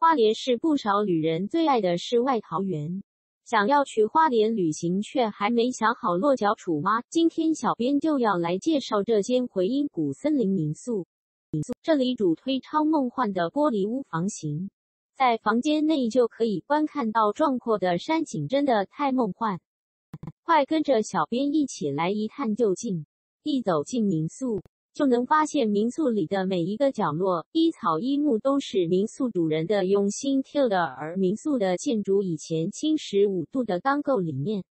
花莲是不少旅人最爱的世外桃源，想要去花莲旅行却还没想好落脚处吗？今天小编就要来介绍这间回音谷森林民宿。这里主推超梦幻的玻璃屋房型，在房间内就可以观看到壮阔的山景，真的太梦幻。快跟着小编一起来一探究竟。一走进民宿，就能发现民宿里的每一个角落，一草一木都是民宿主人的用心挑的，而民宿的建筑以前倾15度的钢构理念，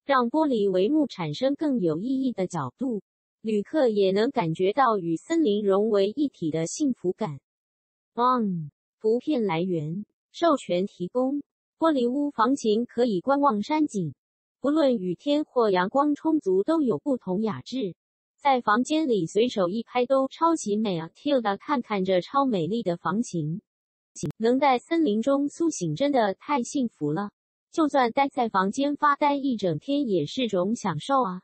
让玻璃帷幕产生更有意义的角度，旅客也能感觉到与森林融为一体的幸福感。图片来源授权提供。玻璃屋房型可以观望山景，不论雨天或阳光充足都有不同雅致。在房间里随手一拍都超级美啊 ！Tilda 看着超美丽的房型，能在森林中苏醒真的太幸福了。就算待在房间发呆一整天也是种享受啊。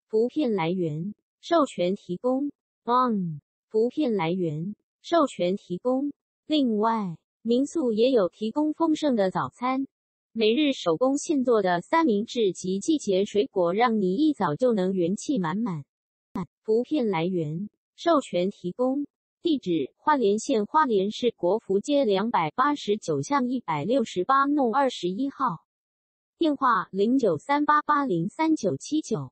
图片来源授权提供。图片来源授权提供。另外，民宿也有提供丰盛的早餐，每日手工现做的三明治及季节水果，让你一早就能元气满满。图片来源授权提供。地址：花莲县花莲市国福街289巷168弄21号。电话0938803979。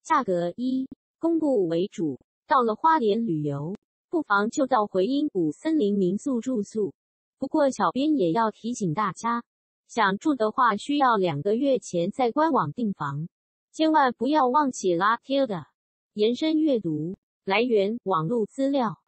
价格以公布为主。到了花莲旅游，不妨就到回音谷森林民宿住宿。不过小编也要提醒大家，想住的话需要2个月前在官网订房，千万不要忘记啦。Tilda 延伸阅读来源网络资料。